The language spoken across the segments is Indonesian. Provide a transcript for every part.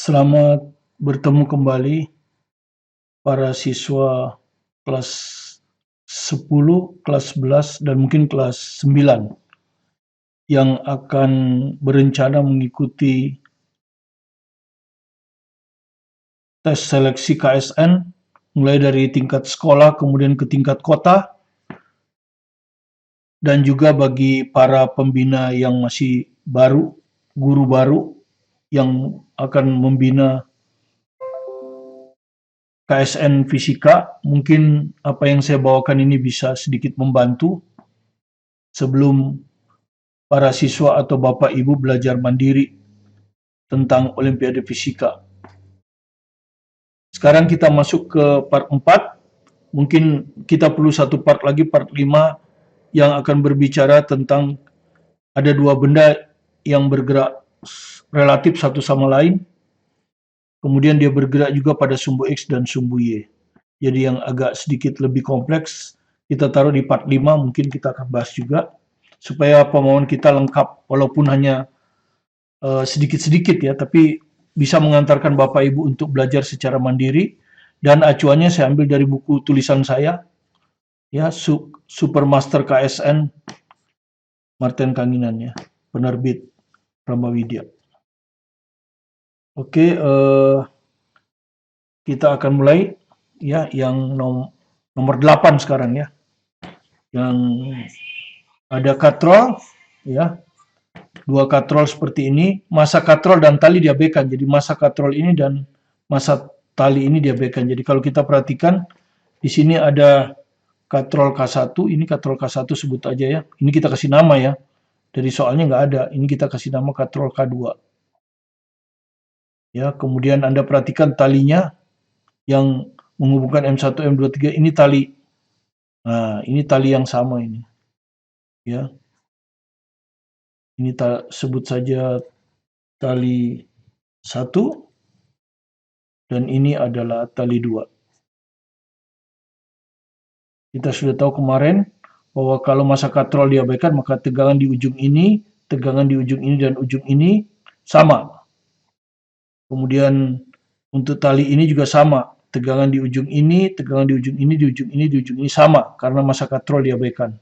Selamat bertemu kembali para siswa kelas 10, kelas 11, dan mungkin kelas 9 yang akan berencana mengikuti tes seleksi KSN mulai dari tingkat sekolah kemudian ke tingkat kota, dan juga bagi para pembina yang masih baru, guru baru yang akan membina KSN Fisika. Mungkin apa yang saya bawakan ini bisa sedikit membantu sebelum para siswa atau bapak ibu belajar mandiri tentang Olimpiade Fisika. Sekarang kita masuk ke part 4. Mungkin kita perlu satu part lagi, part 5, yang akan berbicara tentang ada dua benda yang bergerak relatif satu sama lain. Kemudian dia bergerak juga pada sumbu X dan sumbu Y. Jadi yang agak sedikit lebih kompleks kita taruh di part 5, mungkin kita akan bahas juga supaya pemahaman kita lengkap walaupun hanya sedikit-sedikit ya, tapi bisa mengantarkan Bapak Ibu untuk belajar secara mandiri. Dan acuannya saya ambil dari buku tulisan saya ya, Supermaster KSN Martin Kanginan ya, penerbit Pramawidya. Oke, kita akan mulai ya, yang nomor 8 sekarang ya, yang ada katrol ya, dua katrol seperti ini. Masa katrol dan tali diabaikan, jadi masa katrol ini dan masa tali ini diabaikan. Jadi kalau kita perhatikan di sini ada katrol K1, ini katrol K1 sebut aja ya, ini kita kasih nama ya, dari soalnya nggak ada, ini kita kasih nama katrol K2 ya. Kemudian Anda perhatikan talinya yang menghubungkan M1, M2, 3, ini tali. Nah, ini tali yang sama ini ya. Ini sebut saja tali 1 dan ini adalah tali 2. Kita sudah tahu kemarin bahwa kalau masa katrol diabaikan maka tegangan di ujung ini, tegangan di ujung ini dan ujung ini sama. Kemudian untuk tali ini juga sama, tegangan di ujung ini, tegangan di ujung ini, di ujung ini, di ujung ini sama karena masa katrol diabaikan.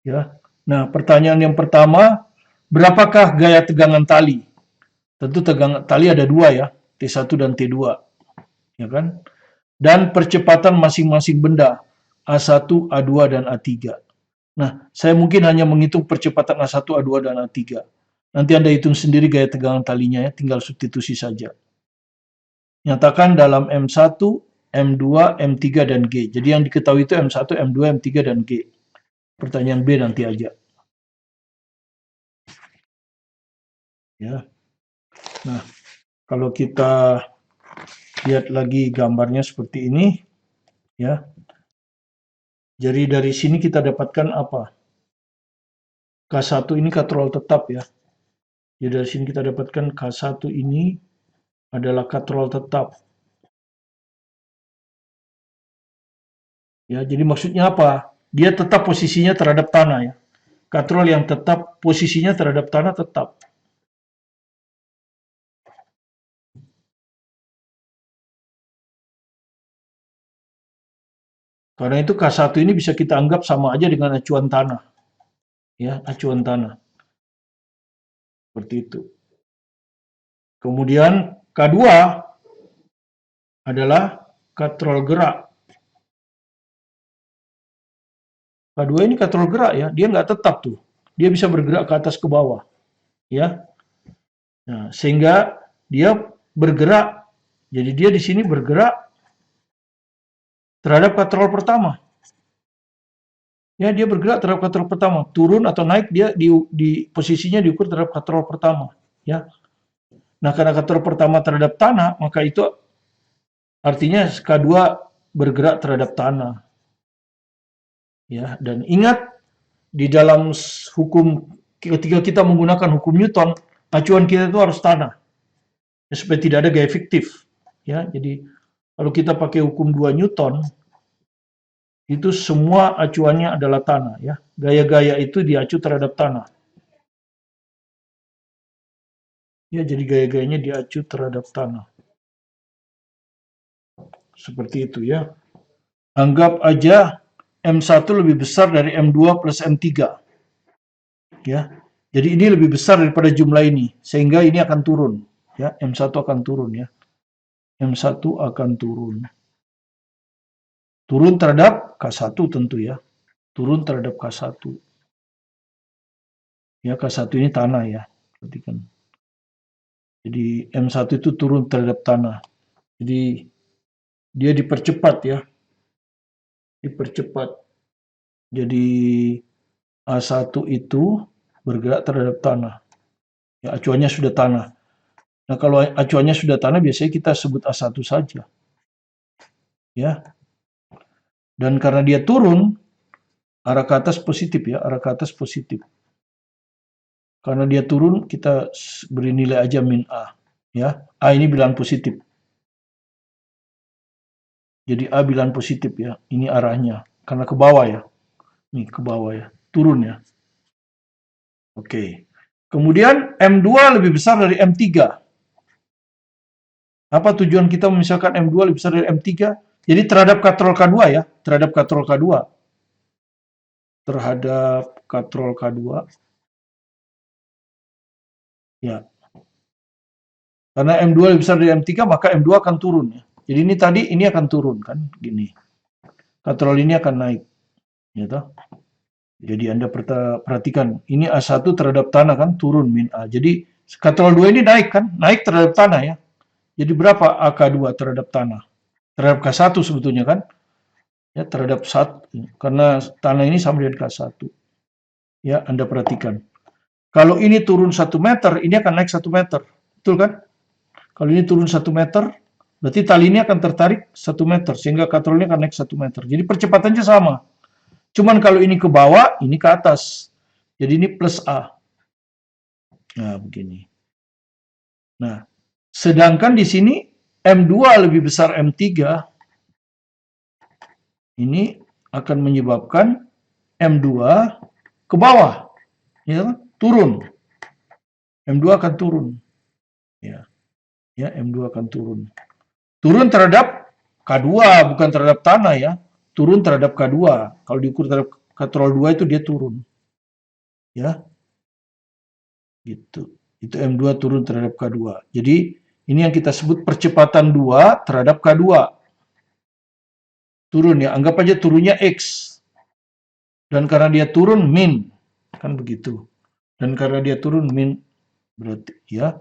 Ya. Nah, pertanyaan yang pertama, berapakah gaya tegangan tali? Tentu tegangan tali ada dua ya, T1 dan T2. Ya kan? Dan percepatan masing-masing benda, A1, A2, dan A3. Nah, saya mungkin hanya menghitung percepatan A1, A2, dan A3. Nanti Anda hitung sendiri gaya tegangan talinya ya, tinggal substitusi saja. Nyatakan dalam M1, M2, M3, dan G. Jadi yang diketahui itu M1, M2, M3, dan G. Pertanyaan B nanti aja. Ya. Nah, kalau kita lihat lagi gambarnya seperti ini, ya. Jadi dari sini kita dapatkan apa? K1 ini katrol tetap ya. Jadi dari sini kita dapatkan K1 ini adalah katrol tetap. Ya, jadi maksudnya apa? Dia tetap posisinya terhadap tanah ya. Katrol yang tetap posisinya terhadap tanah tetap. Karena itu K1 ini bisa kita anggap sama aja dengan acuan tanah. Ya, acuan tanah. Seperti itu. Kemudian K2 adalah katrol gerak. K2 ini katrol gerak ya, dia nggak tetap tuh. Dia bisa bergerak ke atas ke bawah. Ya. Nah, sehingga dia bergerak. Jadi dia di sini bergerak terhadap katrol pertama. Ya, dia bergerak terhadap katrol pertama, turun atau naik dia di posisinya diukur terhadap katrol pertama, ya. Nah, karena katrol pertama terhadap tanah, maka itu artinya K2 bergerak terhadap tanah. Ya, dan ingat di dalam hukum ketika kita menggunakan hukum Newton, acuan kita itu harus tanah. Ya, supaya tidak ada gaya fiktif, ya. Jadi kalau kita pakai hukum 2 Newton, itu semua acuannya adalah tanah ya. Gaya-gaya itu diacu terhadap tanah. Ya, jadi gaya-gayanya diacu terhadap tanah. Seperti itu ya. Anggap aja M1 lebih besar dari M2 plus M3. Ya. Jadi ini lebih besar daripada jumlah ini, sehingga ini akan turun. Ya, M1 akan turun ya. M1 akan turun. Turun terhadap K1 tentu ya. Turun terhadap K1. Ya, K1 ini tanah ya. Perhatikan. Jadi M1 itu turun terhadap tanah. Jadi dia dipercepat ya. Dipercepat. Jadi A1 itu bergerak terhadap tanah. Ya, acuannya sudah tanah. Nah, kalau acuannya sudah tanah biasanya kita sebut A1 saja. Ya. Dan karena dia turun, arah ke atas positif ya, arah ke atas positif. Karena dia turun, kita beri nilai aja min A. Ya, A ini bilangan positif. Jadi A bilangan positif ya, ini arahnya. Karena ke bawah ya, nih ke bawah ya, turun ya. Oke. Kemudian M2 lebih besar dari M3. Apa tujuan kita memisahkan M2 lebih besar dari M3? Jadi terhadap katrol K2 ya, terhadap katrol K2. Terhadap katrol K2. Ya. Karena M2 lebih besar dari M3, maka M2 akan turun ya. Jadi ini tadi ini akan turun kan, gini. Katrol ini akan naik. Ya toh? Jadi Anda perhatikan, ini A1 terhadap tanah kan turun min A. Jadi katrol 2 ini naik kan, naik terhadap tanah ya. Jadi berapa AK2 terhadap tanah? Terhadap K1 sebetulnya kan? Ya, terhadap 1. Karena tanah ini sama dengan K1. Ya, Anda perhatikan. Kalau ini turun 1 meter, ini akan naik 1 meter. Betul kan? Kalau ini turun 1 meter, berarti tali ini akan tertarik 1 meter. Sehingga katrolnya akan naik 1 meter. Jadi percepatannya sama. Cuman kalau ini ke bawah, ini ke atas. Jadi ini plus A. Nah, begini. Nah, sedangkan di sini M2 lebih besar M3, ini akan menyebabkan M2 ke bawah, ya, turun. M2 akan turun. Ya. Ya, M2 akan turun. Turun terhadap K2, bukan terhadap tanah ya. Turun terhadap K2. Kalau diukur terhadap katrol 2 itu dia turun. Ya. Gitu. Itu M2 turun terhadap K2. Jadi ini yang kita sebut percepatan 2 terhadap K2. Turun ya, anggap aja turunnya X. Dan karena dia turun min, kan begitu. Dan karena dia turun min, berarti ya,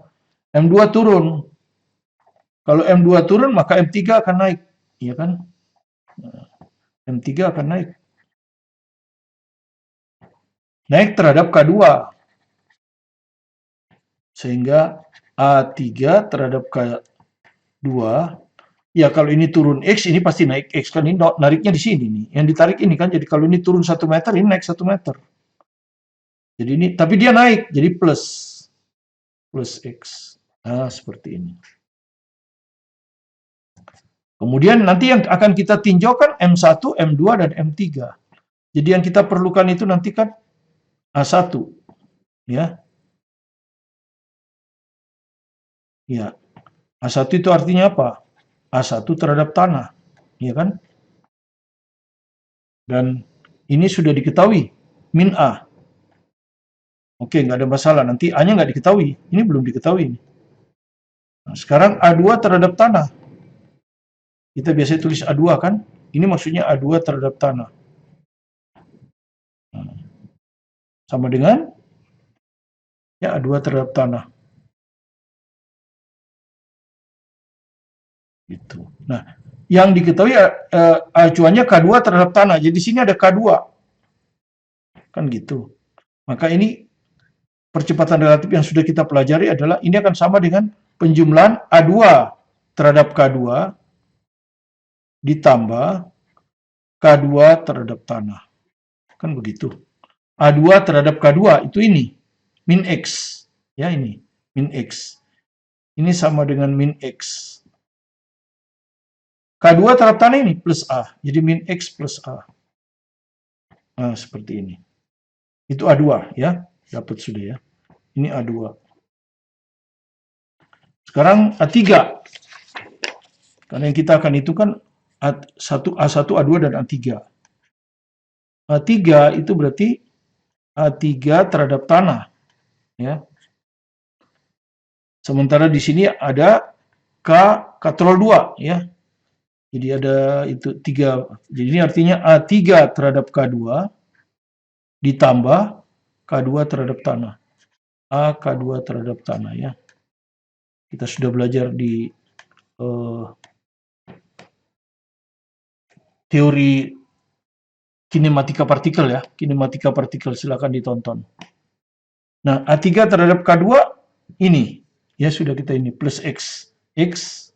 M2 turun. Kalau M2 turun, maka M3 akan naik. Iya kan? M3 akan naik. Naik terhadap K2. Sehingga A3 terhadap K2, ya kalau ini turun X, ini pasti naik X. Kan ini nariknya di sini nih. Yang ditarik ini kan, jadi kalau ini turun 1 meter, ini naik 1 meter. Jadi ini, tapi dia naik, jadi plus. Plus X. Nah, seperti ini. Kemudian nanti yang akan kita tinjau kan M1, M2, dan M3. Jadi yang kita perlukan itu nanti kan A1. Ya. Ya. A1 itu artinya apa? A1 terhadap tanah. Ya kan? Dan ini sudah diketahui. Min A. Oke, nggak ada masalah. Nanti A-nya nggak diketahui. Ini belum diketahui. Nah, sekarang A2 terhadap tanah. Kita biasanya tulis A2 kan? Ini maksudnya A2 terhadap tanah. Nah, sama dengan ya A2 terhadap tanah. Gitu. Nah, yang diketahui acuannya K2 terhadap tanah. Jadi di sini ada K2. Kan gitu. Maka ini percepatan relatif yang sudah kita pelajari adalah ini akan sama dengan penjumlahan A2 terhadap K2 ditambah K2 terhadap tanah. Kan begitu. A2 terhadap K2 itu ini. Min X. Ya ini. Min X. Ini sama dengan min X. K2 terhadap tanah ini plus A. Jadi min X plus A. Nah, seperti ini. Itu A2 ya. Dapat sudah ya. Ini A2. Sekarang A3. Karena yang kita akan itu kan A1, A2 dan A3. A3 itu berarti A3 terhadap tanah, ya. Sementara di sini ada K katrol 2, ya. Jadi ada itu 3. Jadi ini artinya A3 terhadap K2 ditambah K2 terhadap tanah. A K2 terhadap tanah, ya. Kita sudah belajar di teori kinematika partikel, ya. Kinematika partikel, silakan ditonton. Nah, A3 terhadap K2 ini, ya sudah kita ini plus X. X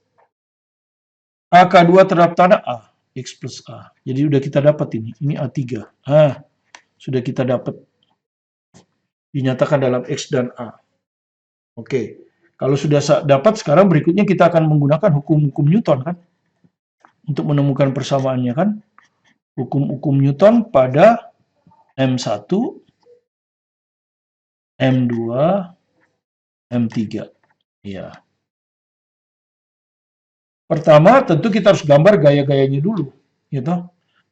AK2 terhadap tanah A, X plus A. Jadi sudah kita dapat ini. Ini A3. Sudah kita dapat. Dinyatakan dalam X dan A. Oke. Kalau sudah dapat, sekarang berikutnya kita akan menggunakan hukum-hukum Newton, kan? Untuk menemukan persamaannya, kan? Hukum-hukum Newton pada M1, M2, M3. Ya. Pertama, tentu kita harus gambar gaya-gayanya dulu. Gitu.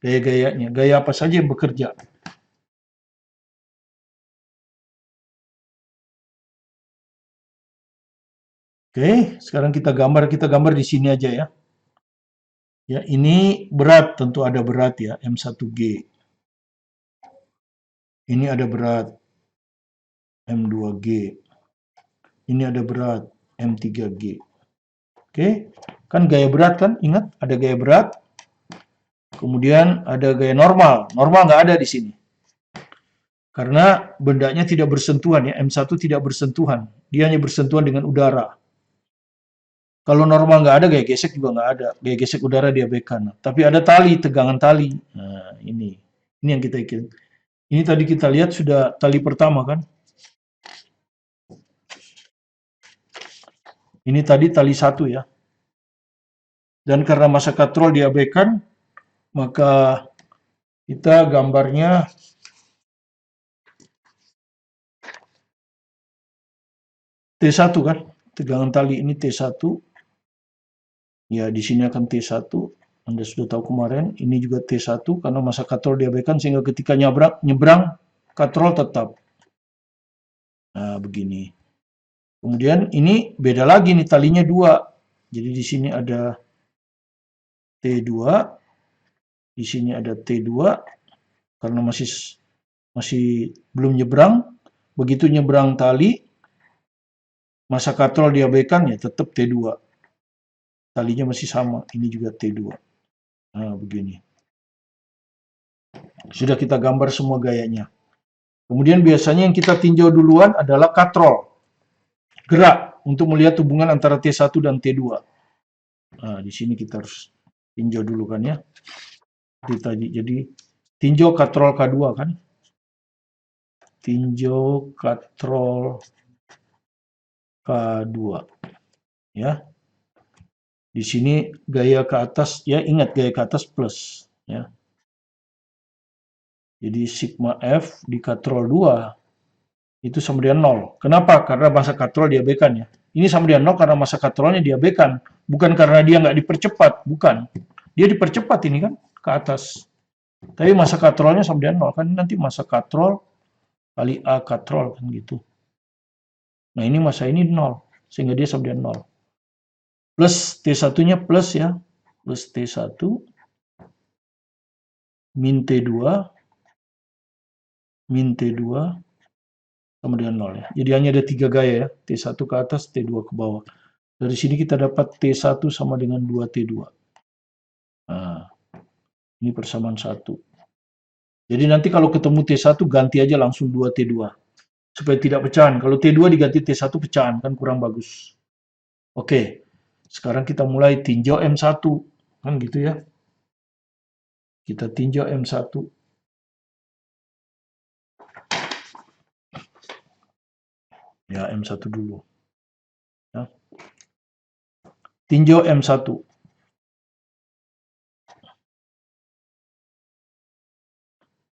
Gaya-gayanya. Gaya apa saja yang bekerja. Oke, sekarang kita gambar di sini aja, ya. Ya, ini berat, tentu ada berat, ya, M1G. Ini ada berat M2G. Ini ada berat M3G. Oke, kan gaya berat, kan? Ingat, ada gaya berat. Kemudian ada gaya normal. Normal nggak ada di sini. Karena bendanya tidak bersentuhan, ya. M1 tidak bersentuhan. Dia hanya bersentuhan dengan udara. Kalau normal nggak ada, gaya gesek juga nggak ada. Gaya gesek udara diabaikan. Tapi ada tali, tegangan tali. Nah, ini yang kita ingin. Ini tadi kita lihat sudah tali pertama, kan? Ini tadi tali 1, ya. Dan karena masa katrol diabaikan, maka kita gambarnya T1, kan? Tegangan tali ini T1. Ya, di sini akan T1. Anda sudah tahu kemarin, ini juga T1 karena masa katrol diabaikan sehingga ketika nyebrang katrol tetap. Nah, begini. Kemudian ini beda lagi nih, talinya 2. Jadi di sini ada T2, di sini ada T2 karena masih belum nyebrang. Begitu nyebrang tali, masa katrol diabaikan, ya tetap T2. Talinya masih sama, ini juga T2. Nah, begini. Sudah kita gambar semua gayanya. Kemudian biasanya yang kita tinjau duluan adalah katrol. Gerak untuk melihat hubungan antara T1 dan T2. Nah, di sini kita harus tinjau dulu, kan, ya. Jadi tinjau katrol K2, kan. Tinjau katrol K2. Ya. Di sini gaya ke atas, ya, ingat gaya ke atas plus, ya. Jadi sigma F di katrol 2 itu sama dengan 0. Kenapa? Karena masa katrol diabaikan, ya. Ini sama dengan 0 karena masa katrolnya diabaikan. Bukan karena dia nggak dipercepat, bukan. Dia dipercepat ini, kan, ke atas. Tapi masa katrolnya sama dengan 0, kan. Nanti masa katrol kali A katrol, kan, gitu. Nah, ini masa ini 0, sehingga dia sama dengan 0. Plus T1-nya plus, ya. Plus T1 min T2 sama dengan 0, ya. Jadi hanya ada 3 gaya, ya. T1 ke atas, T2 ke bawah. Dari sini kita dapat T1 sama dengan 2T2. Nah, ini persamaan 1. Jadi nanti kalau ketemu T1 ganti aja langsung 2T2. Supaya tidak pecahan. Kalau T2 diganti T1 pecahan, kan kurang bagus. Oke. Sekarang kita mulai tinjau M1. Kan gitu, ya. Kita tinjau M1. Ya, M1 dulu. Ya. Tinjau M1.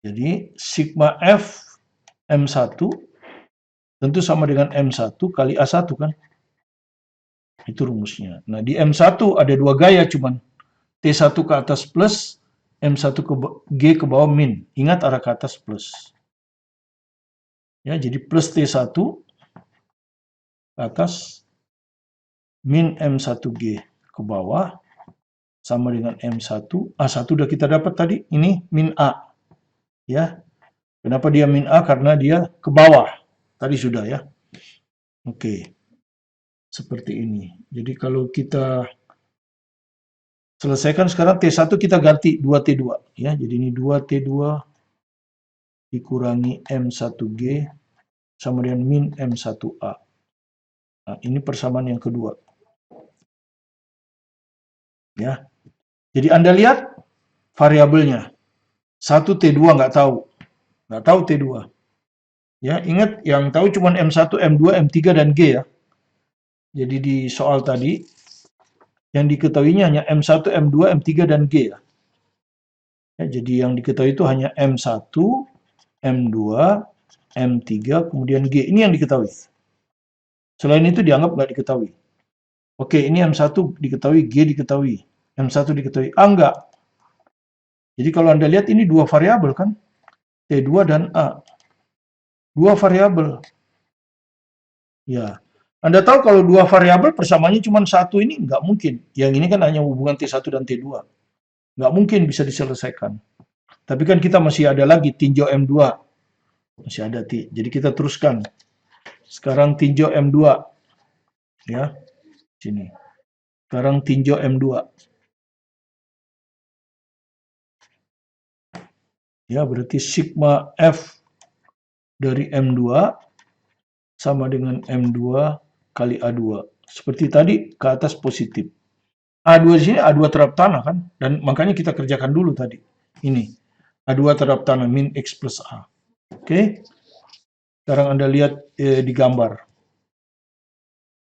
Jadi, sigma F M1 tentu sama dengan M1 kali A1, kan. Itu rumusnya. Nah, di M1 ada dua gaya cuman. T1 ke atas plus, M1 ke G ke bawah min. Ingat arah ke atas plus. Ya, jadi plus T1 ke atas min M1G ke bawah sama dengan M1. A1 udah kita dapat tadi. Ini min A. Ya. Kenapa dia min A? Karena dia ke bawah. Tadi sudah ya. Oke. Seperti ini. Jadi kalau kita selesaikan sekarang T1 kita ganti 2T2 ya. Jadi ini 2T2 dikurangi M1G sama dengan min M1A. Nah, ini persamaan yang kedua. Ya. Jadi Anda lihat variabelnya. 1 T2 nggak tahu. Nggak tahu T2. Ya, ingat yang tahu cuma M1, M2, M3 dan G ya. Jadi di soal tadi yang diketahuinya hanya M1, M2, M3 dan G ya. Ya, jadi yang diketahui itu hanya M1, M2, M3, kemudian G. Ini yang diketahui. Selain itu dianggap nggak diketahui. Oke, ini M1 diketahui, G diketahui. M1 diketahui. A enggak. Jadi kalau Anda lihat ini dua variabel kan? T2 dan A. Dua variabel. Ya. Anda tahu kalau dua variabel persamaannya cuma satu ini nggak mungkin. Yang ini kan hanya hubungan T1 dan T2. Nggak mungkin bisa diselesaikan. Tapi kan kita masih ada lagi tinjau M2. Masih ada T. Jadi kita teruskan. Sekarang tinjau M2. Ya. Sini. Sekarang tinjau M2. Ya, berarti sigma F dari M2 sama dengan M2 kali A2. Seperti tadi, ke atas positif. A2 di sini A2 terhadap tanah kan? Dan makanya kita kerjakan dulu tadi. Ini. A2 terhadap tanah min X plus A. Oke? Sekarang Anda lihat di gambar.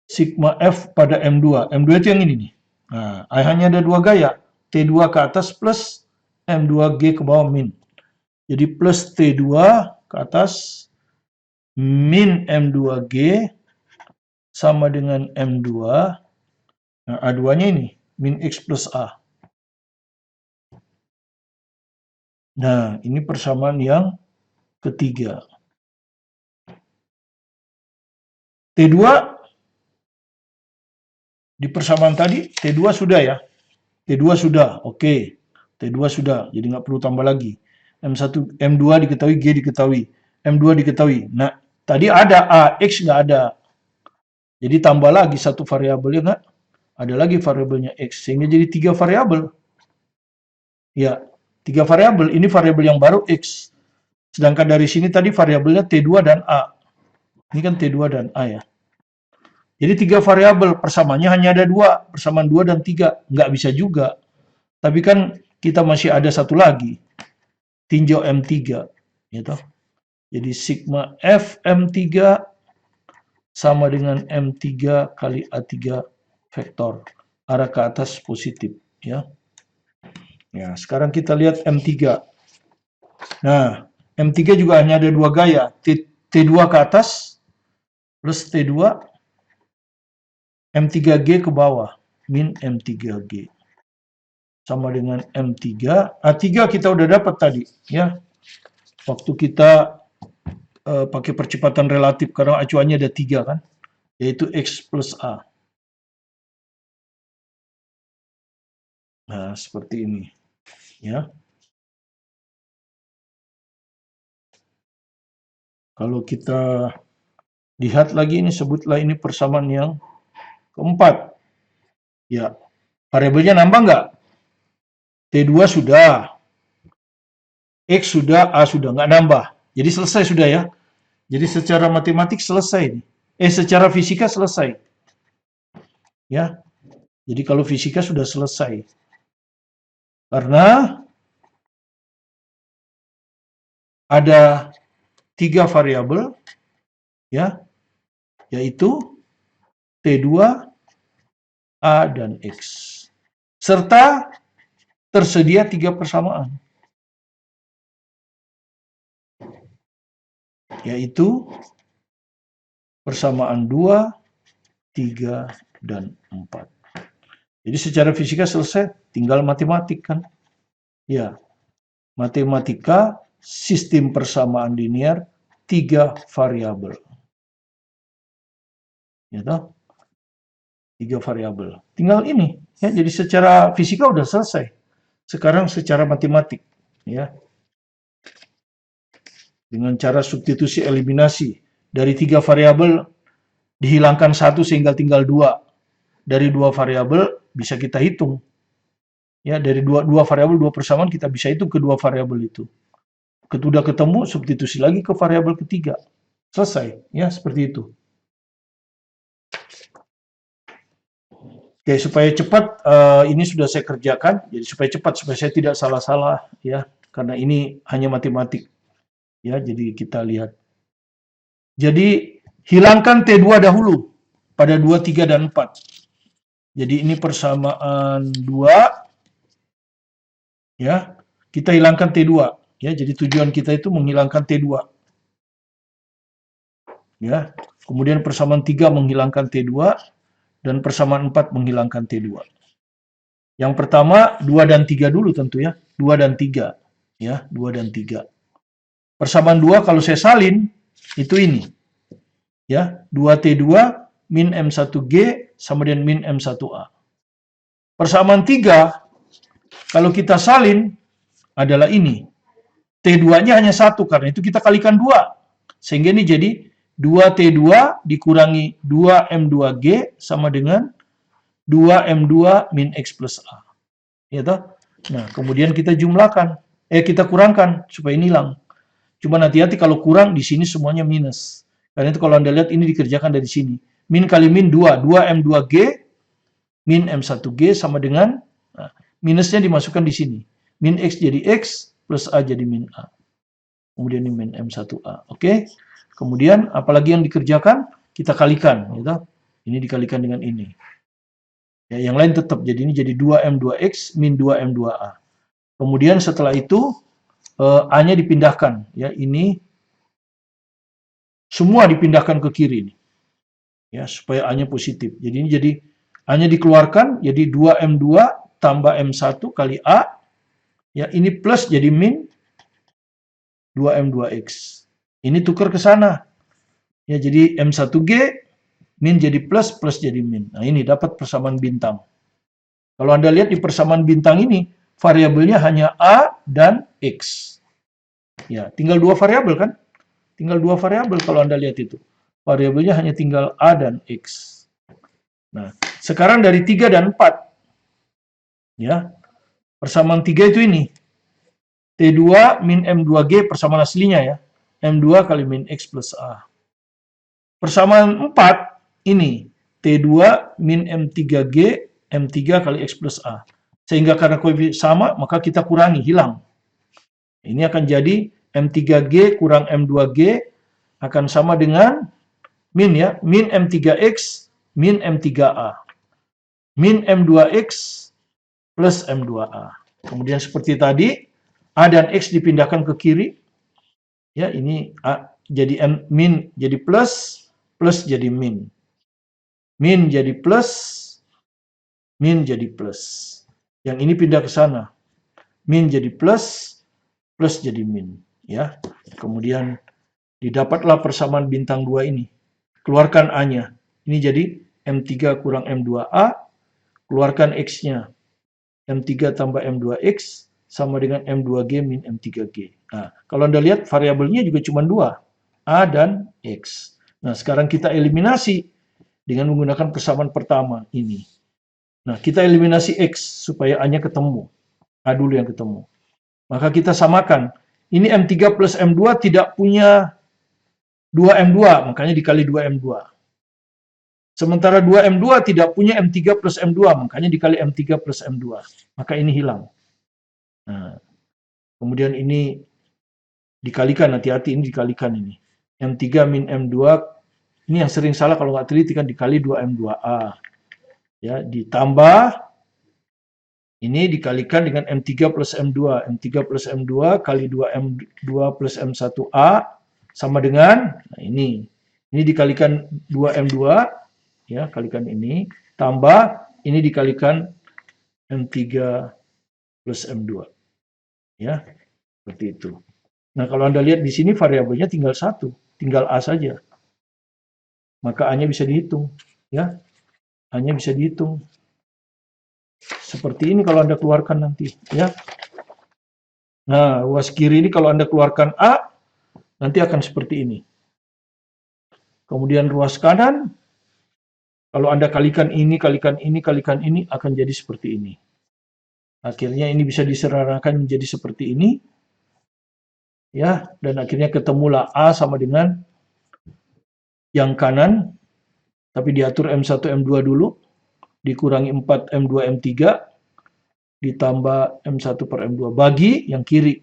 Sigma F pada M2. M2 itu yang ini nih. Nah, hanya ada dua gaya. T2 ke atas plus M2G ke bawah min. Jadi plus T2 ke atas min M2G sama dengan M2. Nah, A2-nya ini, min X plus A. Nah, ini persamaan yang ketiga. T2 di persamaan tadi, T2 sudah ya. T2 sudah, oke. T2 sudah, jadi nggak perlu tambah lagi. M1, M2 diketahui, G diketahui. M2 diketahui. Nah, tadi ada A, X nggak ada. Jadi tambah lagi satu variabel ya nggak? Ada lagi variabelnya X. Sehingga jadi 3 variabel. Ya, 3 variabel. Ini variabel yang baru X. Sedangkan dari sini tadi variabelnya T2 dan A. Ini kan T2 dan A ya. Jadi 3 variabel, persamaannya hanya ada 2. Persamaan 2 dan 3. Nggak bisa juga. Tapi kan kita masih ada satu lagi. Tinjau M3. Gitu. Jadi sigma F M3 sama dengan M3 kali A3 vektor. Arah ke atas positif. Ya. Ya, sekarang kita lihat M3. Nah, M3 juga hanya ada dua gaya. T2 ke atas plus T2, M3G ke bawah, min M3G. Sama dengan M3. A3 kita udah dapat tadi. Ya, waktu kita pakai percepatan relatif, karena acuannya ada 3 kan, yaitu X plus A. Nah, seperti ini. Ya. Kalau kita lihat lagi ini, sebutlah ini persamaan yang keempat. Ya, variabelnya nambah nggak? T2 sudah, X sudah, A sudah, nggak nambah. Jadi selesai sudah ya. Jadi secara matematik selesai. Secara fisika selesai. Ya. Jadi kalau fisika sudah selesai. Karena ada 3 variabel, ya, yaitu T2, A, dan X. Serta tersedia 3 persamaan. Yaitu persamaan 2, 3, dan 4. Jadi secara fisika selesai, tinggal matematik kan? Ya, matematika, sistem persamaan linear, 3 variabel. Ya toh? 3 variabel. Tinggal ini, ya. Jadi secara fisika udah selesai. Sekarang secara matematik, ya. Dengan cara substitusi eliminasi. Dari 3 variabel dihilangkan 1 sehingga tinggal 2. Dari 2 variabel bisa kita hitung. Ya, dari dua variabel, 2 persamaan kita bisa hitung kedua variabel itu. Sudah ketemu, substitusi lagi ke variabel ketiga. Selesai, ya, seperti itu. Oke, supaya cepat, ini sudah saya kerjakan. Jadi supaya cepat, supaya saya tidak salah-salah, ya, karena ini hanya matematik. Ya, jadi kita lihat. Jadi hilangkan T2 dahulu pada 2, 3, dan 4. Jadi ini persamaan 2, ya. Kita hilangkan T2, ya. Jadi tujuan kita itu menghilangkan T2. Ya. Kemudian persamaan 3 menghilangkan T2 dan persamaan 4 menghilangkan T2. Yang pertama 2 dan 3 dulu tentu ya. 2 dan 3, ya, 2 dan 3. Persamaan 2 kalau saya salin itu ini. Ya, 2T2 min M1G sama dengan min M1A. Persamaan 3 kalau kita salin adalah ini. T2-nya hanya 1, karena itu kita kalikan 2. Sehingga ini jadi 2T2 dikurangi 2M2G sama dengan 2M2 min X plus A. Ya toh? Nah, kemudian kita jumlahkan. Kita kurangkan supaya ini hilang. Cuma hati-hati kalau kurang di sini semuanya minus. Karena itu kalau Anda lihat ini dikerjakan dari sini. Min kali min 2, 2M2G min M1G sama dengan, nah, minusnya dimasukkan di sini. Min X jadi X plus A jadi min A. Kemudian ini min M1A. Oke. Kemudian apalagi yang dikerjakan? Kita kalikan. Gitu. Ini dikalikan dengan ini. Ya, yang lain tetap. Jadi ini jadi 2M2X min 2M2A. Kemudian setelah itu A-nya dipindahkan. Ya, ini semua dipindahkan ke kiri. Ya, supaya A-nya positif. Jadi ini jadi A-nya dikeluarkan. Jadi 2M2 tambah M1 kali A. Ya, ini plus jadi min 2M2X. Ini tukar ke sana. Ya, jadi M1G min jadi plus, plus jadi min. Nah, ini dapat persamaan bintang. Kalau Anda lihat di persamaan bintang ini, variabelnya hanya A dan X. Ya, tinggal 2 variabel kan? Tinggal 2 variabel kalau Anda lihat itu. Variabelnya hanya tinggal A dan X. Nah, sekarang dari 3 dan 4. Ya, persamaan 3 itu ini. T2 min M2G persamaan aslinya ya. M2 kali min X plus A. Persamaan 4 ini. T2 min M3G, M3 kali X plus A. Sehingga karena koefisien sama, maka kita kurangi, hilang. Ini akan jadi M3G kurang M2G akan sama dengan min ya. Min M3X min M3A. Min M2X plus M2A. Kemudian seperti tadi, A dan X dipindahkan ke kiri. Ya, ini A jadi min jadi plus, plus jadi min. Min jadi plus, min jadi plus. Yang ini pindah ke sana. Min jadi plus, plus jadi min. Ya. Kemudian didapatlah persamaan bintang 2 ini. Keluarkan A-nya. Ini jadi M3 kurang M2A. Keluarkan X-nya. M3 tambah M2X sama dengan M2G min M3G. Nah, kalau Anda lihat variabelnya juga cuma 2, A dan X. Nah, sekarang kita eliminasi dengan menggunakan persamaan pertama ini. Nah, kita eliminasi X supaya A-nya ketemu. A dulu yang ketemu. Maka kita samakan. Ini M3 plus M2 tidak punya 2M2, makanya dikali 2M2. Sementara 2M2 tidak punya M3 plus M2, makanya dikali M3 plus M2. Maka ini hilang. Nah, kemudian ini dikalikan, hati-hati ini dikalikan ini. M3 min M2, ini yang sering salah kalau nggak teliti kan dikali 2M2A. Ya, ditambah, ini dikalikan dengan M3 plus M2. M3 plus M2 kali 2M2 plus M1A sama dengan, nah ini dikalikan 2M2, ya, kalikan ini. tambah ini dikalikan M3 plus M2. Ya, seperti itu. Nah, kalau Anda lihat di sini variabelnya tinggal satu, tinggal A saja. Maka A-nya bisa dihitung. Ya, A-nya bisa dihitung. Seperti ini kalau Anda keluarkan nanti. Ya. Nah, ruas kiri ini kalau Anda keluarkan A, nanti akan seperti ini. Kemudian ruas kanan, kalau Anda kalikan ini, kalikan ini, kalikan ini, akan jadi seperti ini. Akhirnya ini bisa disederhanakan menjadi seperti ini. Ya, dan akhirnya ketemulah A sama dengan yang kanan, tapi diatur M1, M2 dulu, dikurangi 4, M2, M3, ditambah M1 per M2. Bagi yang kiri,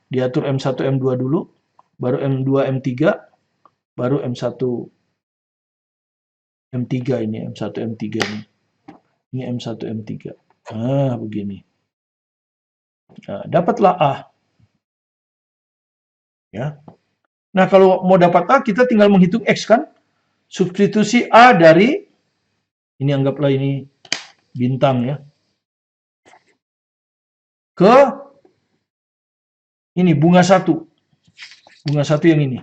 diatur M1, M2 dulu, baru M2, M3, baru M1, M3 ini, M1, M3 ini. Ini M1, M3. Nah, begini. Nah, dapatlah A. Ya. Nah, kalau mau dapat A, kita tinggal menghitung X kan? Substitusi A dari, ini anggaplah ini bintang ya, ke ini bunga 1. Bunga 1 yang ini.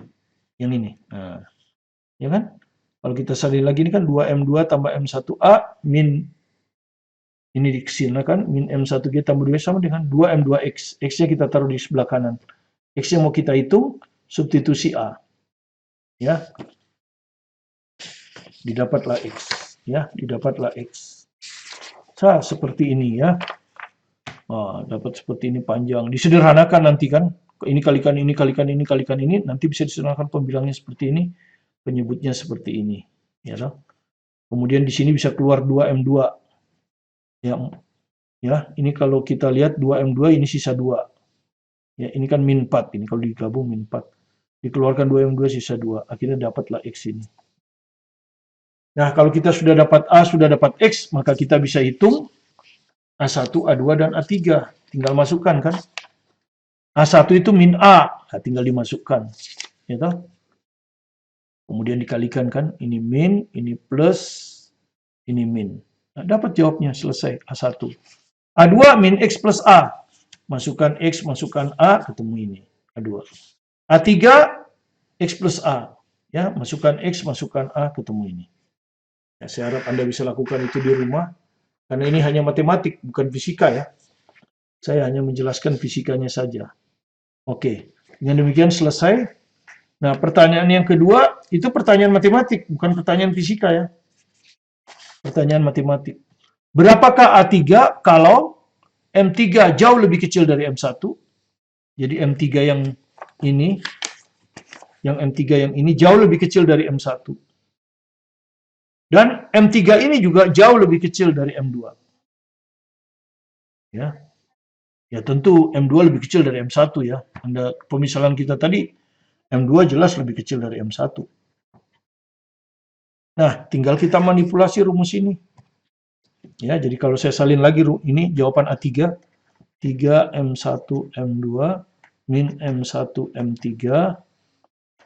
Yang ini. Nah, ya kan? Kalau kita salin lagi ini kan 2M2 tambah M1A min, ini dikesini kan, min M1G tambah 2 sama dengan 2M2X. X-nya kita taruh di sebelah kanan. X yang mau kita hitung, substitusi A. Ya. Didapatlah X. Ya, didapatlah X. Nah, seperti ini ya. Nah, dapat seperti ini panjang. Disederhanakan nanti kan. Ini kalikan ini, kalikan ini, kalikan ini. Nanti bisa disederhanakan pembilangnya seperti ini. Penyebutnya seperti ini. Ya, toh? Kemudian di sini bisa keluar 2M2. Ya, ini kalau kita lihat 2M2 ini sisa 2. Ya, ini kan min 4. Ini kalau digabung min 4. Dikeluarkan 2M2 sisa 2. Akhirnya dapatlah X ini. Nah, kalau kita sudah dapat A, sudah dapat X, maka kita bisa hitung A1, A2, dan A3. Tinggal masukkan kan. A1 itu min A. Nah, tinggal dimasukkan. Ya toh? Kemudian dikalikan kan. Ini min, ini plus, ini min. Nah, dapat jawabnya, selesai. A1. A2 min X plus A. Masukkan X, masukkan A, ketemu ini. A2. A3, X plus A. Ya, masukkan X, masukkan A, ketemu ini. Ya, saya harap Anda bisa lakukan itu di rumah. Karena ini hanya matematik, bukan fisika ya. Saya hanya menjelaskan fisikanya saja. Oke, dengan demikian selesai. Nah, pertanyaan yang kedua, itu pertanyaan matematik, bukan pertanyaan fisika ya. Pertanyaan matematik. Berapakah A3 kalau M3 jauh lebih kecil dari M1? Jadi M3 yang ini, jauh lebih kecil dari M1. Dan M3 ini juga jauh lebih kecil dari M2. Ya. Ya tentu M2 lebih kecil dari M1 ya. Anda pemisalan kita tadi M2 jelas lebih kecil dari M1. Nah, tinggal kita manipulasi rumus ini. Ya, jadi kalau saya salin lagi ini jawaban A3, 3M1 M2 min M1 M3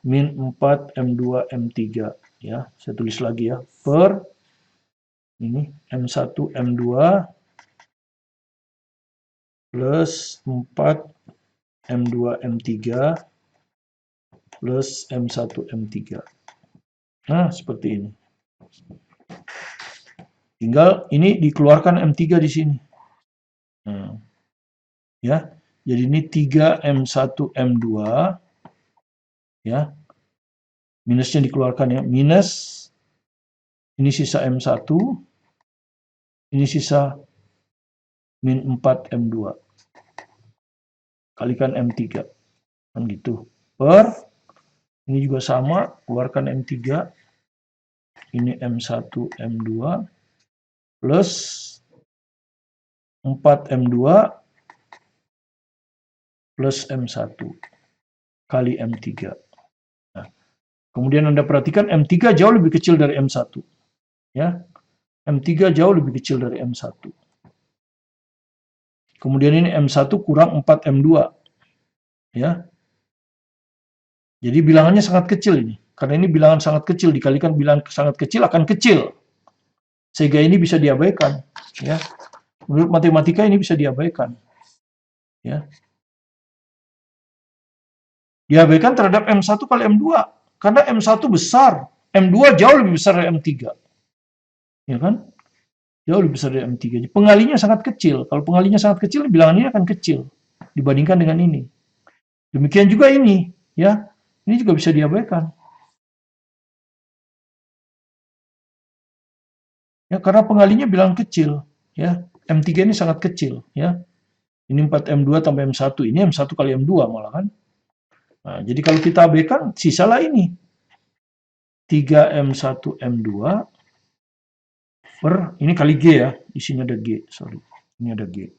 min 4 M2 M3 ya. Saya tulis lagi ya. Per ini M1 M2 plus 4 M2 M3 plus M1 M3. Nah, seperti ini. Tinggal ini dikeluarkan M3 di sini. Nah, ya. Jadi ini 3M1 M2 ya. Minusnya dikeluarkan ya. Minus ini sisa M1, ini sisa min 4 M2. Kalikan M3. Kan gitu. Per ini juga sama, keluarkan M3. Ini M1 M2 plus 4 M2 plus M1 kali M3. Nah, kemudian Anda perhatikan M3 jauh lebih kecil dari M1. Ya. M3 jauh lebih kecil dari M1. Kemudian ini M1 kurang 4 M2. Ya. Jadi bilangannya sangat kecil ini. Karena ini bilangan sangat kecil, dikalikan bilangan sangat kecil akan kecil. Sehingga ini bisa diabaikan, ya. Menurut matematika ini bisa diabaikan, ya. Diabaikan terhadap M1 kali M2 karena M1 besar, M2 jauh lebih besar dari M3. Ya kan? Jauh lebih besar dari M3. Pengalinya sangat kecil. Kalau pengalinya sangat kecil, bilangan ini akan kecil dibandingkan dengan ini. Demikian juga ini, ya. Ini juga bisa diabaikan. Ya, karena pengalinya bilangan kecil, ya. M3 ini sangat kecil, ya. Ini 4M2 tambah M1, ini M1 kali M2 malah kan. Nah, jadi kalau kita abaikan, sisalah ini. 3M1M2 per, ini kali G ya. Di sini ada G, sorry. Ini ada G.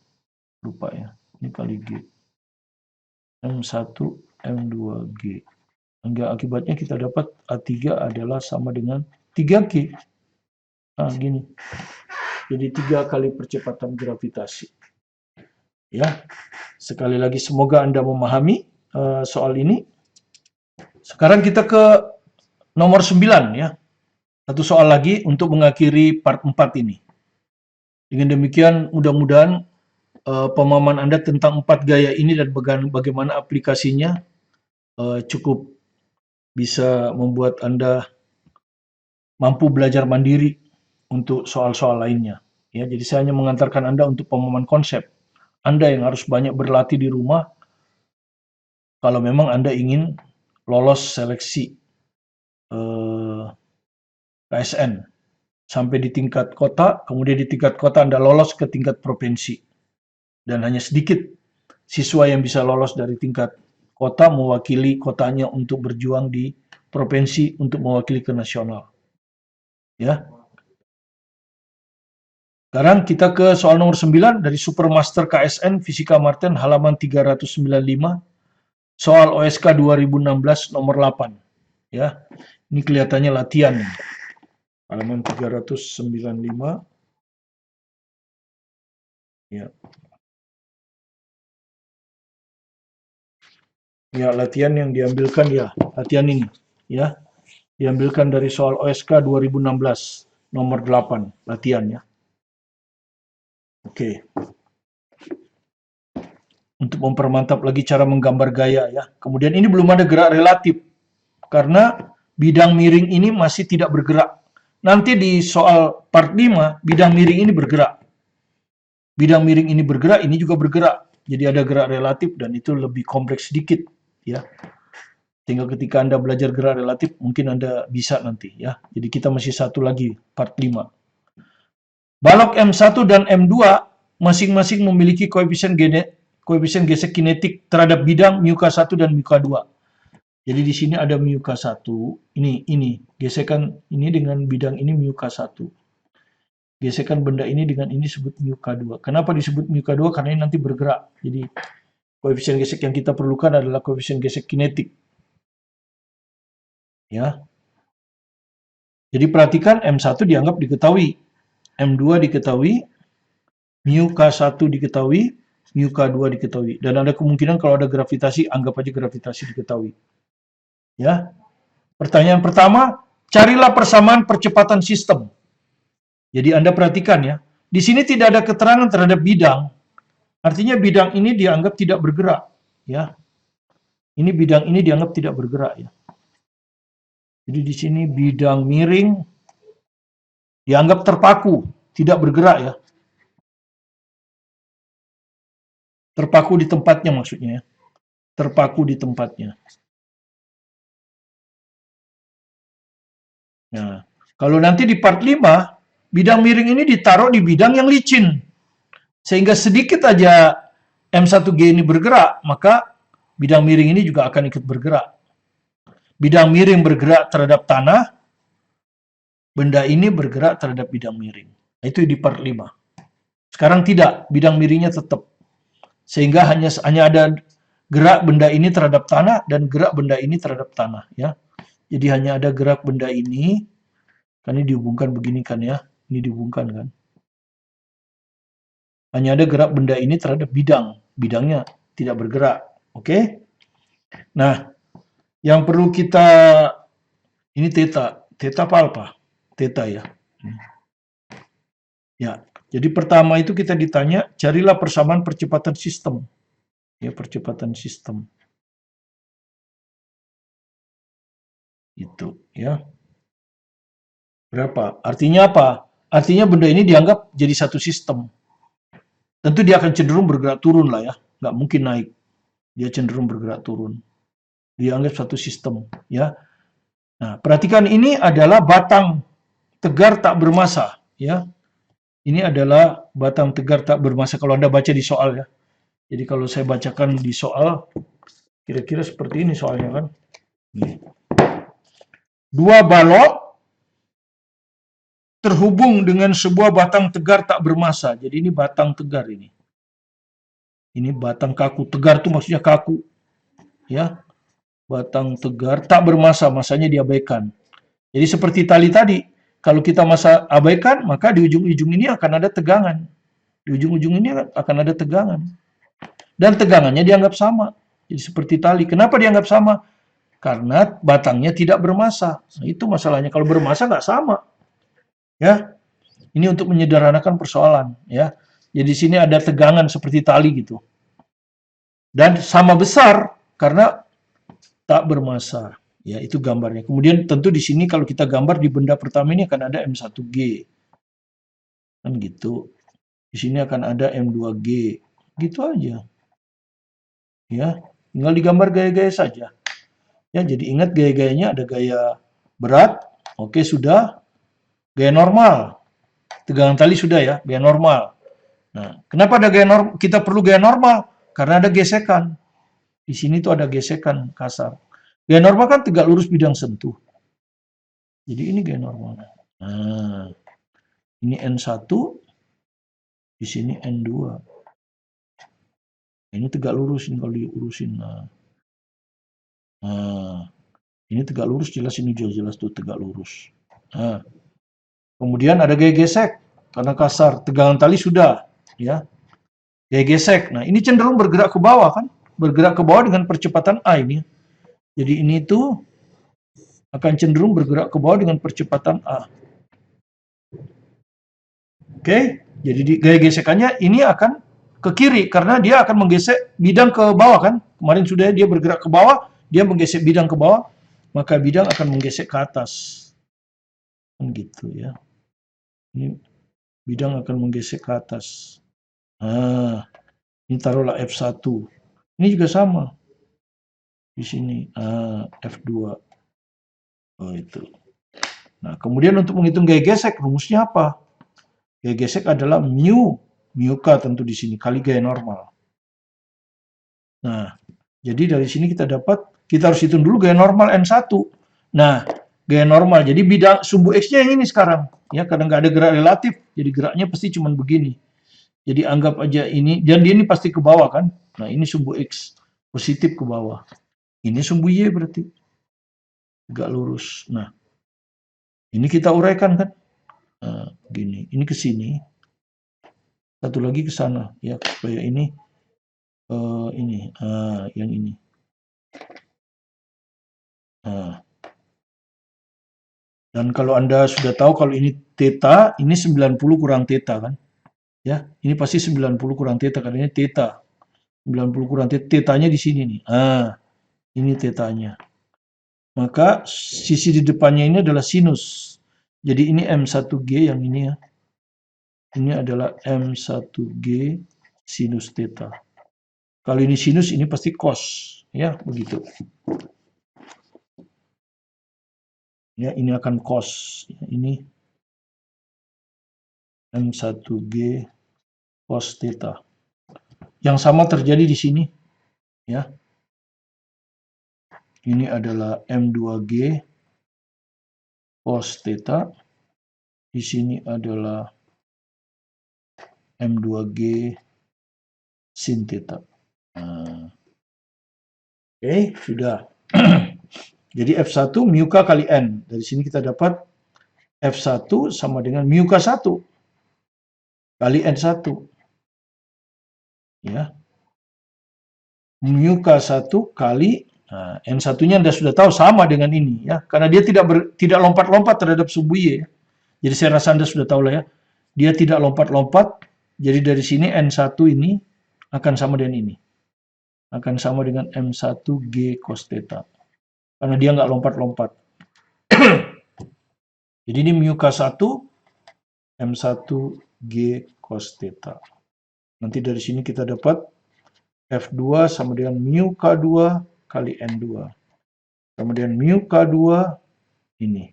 Lupa ya. Ini kali G. M1, M2G. Hingga akibatnya kita dapat A3 adalah sama dengan 3G. Nah, gini. Jadi 3 kali percepatan gravitasi. Ya. Sekali lagi semoga Anda memahami soal ini. Sekarang kita ke nomor 9 ya. Satu soal lagi untuk mengakhiri part 4 ini. Dengan demikian mudah-mudahan pemahaman Anda tentang 4 gaya ini dan bagaimana aplikasinya cukup bisa membuat Anda mampu belajar mandiri untuk soal-soal lainnya. Ya, jadi saya hanya mengantarkan Anda untuk pemahaman konsep. Anda yang harus banyak berlatih di rumah kalau memang Anda ingin lolos seleksi KSN sampai di tingkat kota, kemudian di tingkat kota Anda lolos ke tingkat provinsi. Dan hanya sedikit siswa yang bisa lolos dari tingkat kota mewakili kotanya untuk berjuang di provinsi untuk mewakili ke nasional. Ya. Sekarang kita ke soal nomor 9 dari Supermaster KSN Fisika Martin halaman 395. Soal OSK 2016 nomor 8. Ya. Ini kelihatannya latihan. Halaman 395. Ya. Ya, latihan yang diambilkan ya, latihan ini. Ya. Diambilkan dari soal OSK 2016 nomor 8 latihannya. Oke. Untuk mempermantap lagi cara menggambar gaya ya. Kemudian ini belum ada gerak relatif. Karena bidang miring ini masih tidak bergerak. Nanti di soal part 5, bidang miring ini bergerak. Bidang miring ini bergerak, ini juga bergerak. Jadi ada gerak relatif dan itu lebih kompleks sedikit ya. Tinggal ketika Anda belajar gerak relatif, mungkin Anda bisa nanti ya. Jadi kita masih satu lagi, part 5. Balok M1 dan M2 masing-masing memiliki koefisien gesek kinetik terhadap bidang μk1 dan μk2. Jadi di sini ada μk1, ini gesekan ini dengan bidang ini μk1. Gesekan benda ini dengan ini disebut μk2. Kenapa disebut μk2? Karena ini nanti bergerak. Jadi koefisien gesek yang kita perlukan adalah koefisien gesek kinetik. Ya. Jadi perhatikan M1 dianggap diketahui, M2 diketahui, μk1 diketahui, μk2 diketahui. Dan ada kemungkinan kalau ada gravitasi, anggap aja gravitasi diketahui. Ya. Pertanyaan pertama, carilah persamaan percepatan sistem. Jadi Anda perhatikan ya, di sini tidak ada keterangan terhadap bidang. Artinya bidang ini dianggap tidak bergerak, ya. Ini bidang ini dianggap tidak bergerak ya. Jadi di sini bidang miring dianggap terpaku, tidak bergerak ya. Terpaku di tempatnya maksudnya ya. Terpaku di tempatnya. Nah, kalau nanti di part 5, bidang miring ini ditaruh di bidang yang licin. Sehingga sedikit aja M1G ini bergerak, maka bidang miring ini juga akan ikut bergerak. Bidang miring bergerak terhadap tanah, benda ini bergerak terhadap bidang miring. Itu di part 5. Sekarang tidak, bidang miringnya tetap. Sehingga hanya ada gerak benda ini terhadap tanah dan gerak benda ini terhadap tanah. Ya. Jadi hanya ada gerak benda ini, kan ini dihubungkan begini kan ya, ini dihubungkan kan. Hanya ada gerak benda ini terhadap bidang, bidangnya tidak bergerak. Oke? Nah, yang perlu kita, ini theta apa alpha? Theta ya. Ya, jadi pertama itu kita ditanya, carilah persamaan percepatan sistem. Ya, percepatan sistem. Itu, ya. Berapa? Artinya apa? Artinya benda ini dianggap jadi satu sistem. Tentu dia akan cenderung bergerak turun lah ya. Nggak mungkin naik. Dia cenderung bergerak turun. Dianggap satu sistem, ya. Nah, perhatikan ini adalah batang tegar tak bermassa, ya. Ini adalah batang tegar tak bermassa kalau Anda baca di soal ya. Jadi kalau saya bacakan di soal, kira-kira seperti ini soalnya kan. Nih. Dua balok terhubung dengan sebuah batang tegar tak bermassa. Jadi ini batang tegar ini. Ini batang kaku. Tegar itu maksudnya kaku. Ya. Batang tegar tak bermassa, masanya diabaikan. Jadi seperti tali tadi, kalau kita masa abaikan, maka di ujung-ujung ini akan ada tegangan. Di ujung-ujung ini akan ada tegangan. Dan tegangannya dianggap sama. Jadi seperti tali. Kenapa dianggap sama? Karena batangnya tidak bermassa. Nah, itu masalahnya. Kalau bermassa nggak sama. Ya, ini untuk menyederhanakan persoalan. Ya, jadi di sini ada tegangan seperti tali gitu. Dan sama besar karena tak bermassa. Ya, itu gambarnya. Kemudian tentu di sini kalau kita gambar di benda pertama ini akan ada M1G. Kan gitu. Di sini akan ada M2G. Gitu aja. Ya, tinggal digambar gaya-gaya saja. Ya, jadi ingat gaya-gayanya ada gaya berat. Oke, sudah. Gaya normal. Tegangan tali sudah ya, gaya normal. Nah, kenapa ada gaya normal? Kita perlu gaya normal karena ada gesekan. Di sini tuh ada gesekan kasar. Gaya normal kan tegak lurus bidang sentuh. Jadi ini gaya normal. Nah, ini N1, di sini N2. Ini tegak lurus ini kalau diurusin. Nah, ini tegak lurus jelas, ini juga jelas tuh tegak lurus. Nah, kemudian ada gaya gesek karena kasar. Tegangan tali sudah, ya. Gaya gesek. Nah, ini cenderung bergerak ke bawah kan? Bergerak ke bawah dengan percepatan A ini. Jadi ini tuh akan cenderung bergerak ke bawah dengan percepatan A. Oke, jadi di gaya gesekannya ini akan ke kiri karena dia akan menggesek bidang ke bawah kan. Kemarin sudah dia bergerak ke bawah, dia menggesek bidang ke bawah, maka bidang akan menggesek ke atas. Kan gitu ya. Ini bidang akan menggesek ke atas. Nah, ini taruhlah F1. Ini juga sama. Di sini F2. Oh itu. Nah, kemudian untuk menghitung gaya gesek, rumusnya apa? Gaya gesek adalah mu k tentu di sini, kali gaya normal. Nah, jadi dari sini kita harus hitung dulu gaya normal N1. Nah, gaya normal, jadi bidang sumbu X-nya yang ini sekarang. Ya, karena nggak ada gerak relatif, jadi geraknya pasti cuma begini. Jadi anggap aja ini, dan dia ini pasti ke bawah kan. Nah, ini sumbu X, positif ke bawah. Ini sumbu Y berarti. Tegak lurus. Nah, ini kita uraikan kan. Nah, gini, ini ke sini. Satu lagi ke sana, ya, supaya ini yang ini. Dan kalau Anda sudah tahu kalau ini theta, ini 90 kurang theta kan? Ya, ini pasti 90 kurang theta karena ini theta. 90 kurang theta, tetanya di sini nih. Ini tetanya. Maka sisi di depannya ini adalah sinus. Jadi ini M1G yang ini ya. Ini adalah M1G sinus theta. Kalau ini sinus, ini pasti cos. Ya, begitu. Ya, ini akan cos. Ini M1G cos theta. Yang sama terjadi di sini. Ya. Ini adalah M2G cos theta. Di sini adalah M2G sin theta. Oke, sudah. Jadi F1 mu K kali N. Dari sini kita dapat F1 sama dengan mu K1 kali N1. Ya. Mu K1 kali N1-nya Anda sudah tahu sama dengan ini ya. Karena dia tidak lompat-lompat terhadap sumbu Y. Jadi saya rasa Anda sudah tahu lah ya. dia tidak lompat-lompat, jadi dari sini N1 ini akan sama dengan ini. Akan sama dengan M1G cos theta. Karena dia nggak lompat-lompat. Jadi ini mu K1, M1G cos theta. Nanti dari sini kita dapat F2 sama dengan mu K2 kali N2. Sama dengan mu K2 ini.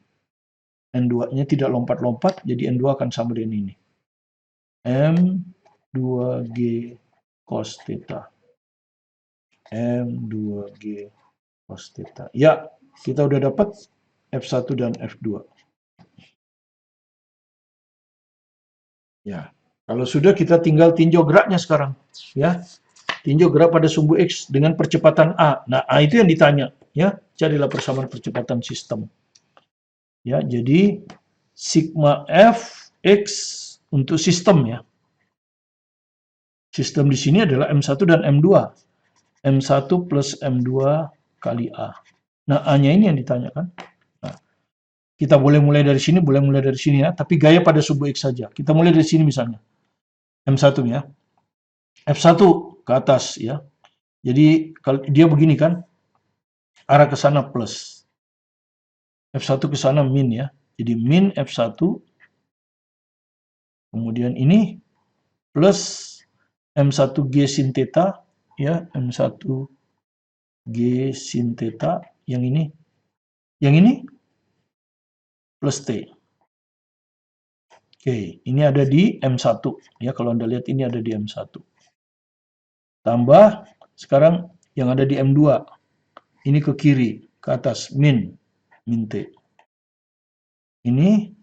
N2-nya tidak lompat-lompat, jadi N2 akan sama dengan ini. M2G cos theta. M2G cos theta. Ya, kita udah dapat F1 dan F2. Ya, kalau sudah kita tinggal tinjau geraknya sekarang. Ya, tinjau gerak pada sumbu X dengan percepatan A. Nah, A itu yang ditanya. Ya, carilah persamaan percepatan sistem. Ya, jadi sigma F X untuk sistem ya. Sistem di sini adalah M1 dan M2. M1 plus M2 kali A. Nah, A-nya ini yang ditanyakan. Nah, kita boleh mulai dari sini, boleh mulai dari sini ya. Tapi gaya pada sumbu X saja. Kita mulai dari sini misalnya. M1 ya. F1 ke atas ya. Jadi kalau dia begini kan. Arah ke sana plus. F1 ke sana min ya. Jadi min F1. Kemudian ini plus M1G sin theta ya, M1G sin theta yang ini plus T. Oke, ini ada di M1 ya, kalau Anda lihat ini ada di M1. Tambah sekarang yang ada di M2. Ini ke kiri, ke atas min T. Ini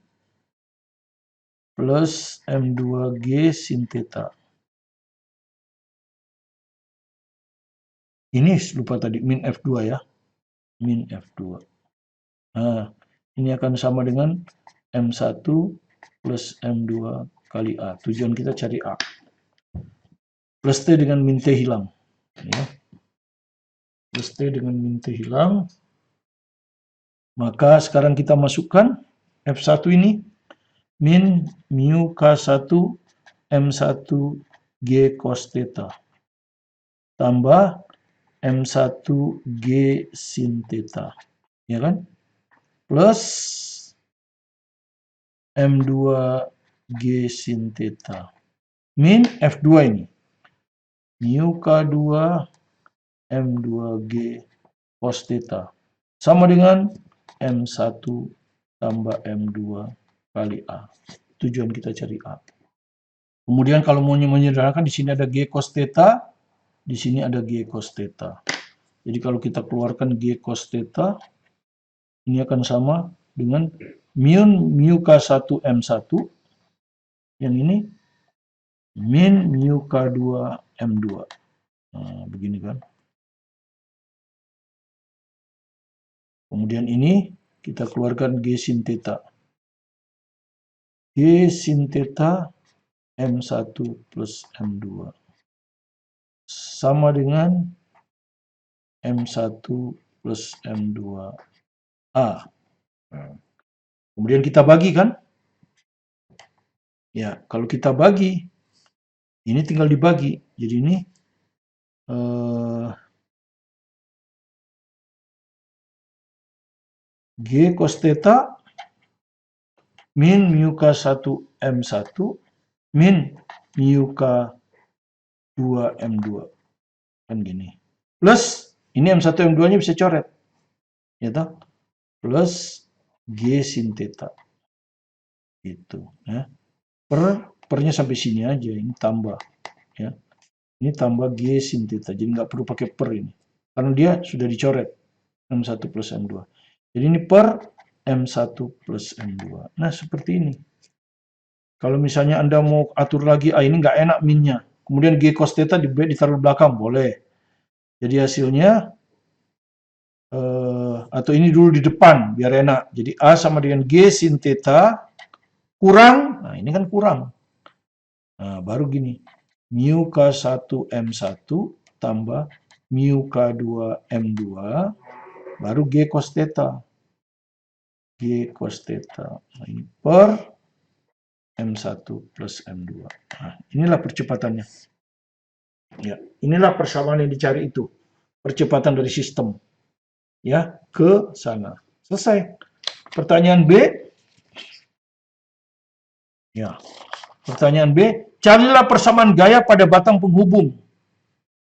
plus M2G sin theta. Ini lupa tadi, min F2 ya. Min F2. Nah, ini akan sama dengan M1 plus M2 kali A. Tujuan kita cari A. Plus T dengan min T hilang. Ya. Plus T dengan min T hilang. Maka sekarang kita masukkan F1 ini. Min mu K1 M1 G cos theta. Tambah M1 G sin theta. Ya kan? Plus M2 G sin theta. Min F2 ini. Mu K2 M2G cos theta. Sama dengan M1 tambah M2 kali A. Tujuan kita cari A. Kemudian kalau mau menyederhanakan, di sini ada G cos theta, di sini ada G cos theta. Jadi kalau kita keluarkan G cos theta, ini akan sama dengan mu K1 M1, yang ini min mu K2 M2. Nah, begini kan. Kemudian ini kita keluarkan G sin theta. G sin theta M1 plus M2. Sama dengan M1 plus M2A. Kemudian kita bagi kan. Ya, kalau kita bagi, ini tinggal dibagi. Jadi ini G cos theta min mu K1 M1 min mu K2 M2. Kan gini. Plus, ini M1 M2-nya bisa coret. Ya toh? Plus G sin theta. Gitu. Ya. Pernya sampai sini aja. Ini tambah. Ya. Ini tambah G sin theta. Jadi nggak perlu pakai per ini. Karena dia sudah dicoret. M1 plus M2. Jadi ini per M1 plus M2. Nah, seperti ini. Kalau misalnya Anda mau atur lagi, ini nggak enak minnya. Kemudian G cos theta ditaruh belakang, boleh. Jadi hasilnya, atau ini dulu di depan, biar enak. Jadi A sama dengan G sin theta, kurang, nah ini kan kurang. Nah, baru gini, mu K1 M1 tambah mu K2 M2, baru G cos theta. G cos theta. Nah, ini per M1 plus M2. Nah, inilah percepatannya. Ya, inilah persamaan yang dicari itu. Percepatan dari sistem. Ya, ke sana. Selesai. Pertanyaan B. Ya. Pertanyaan B, carilah persamaan gaya pada batang penghubung.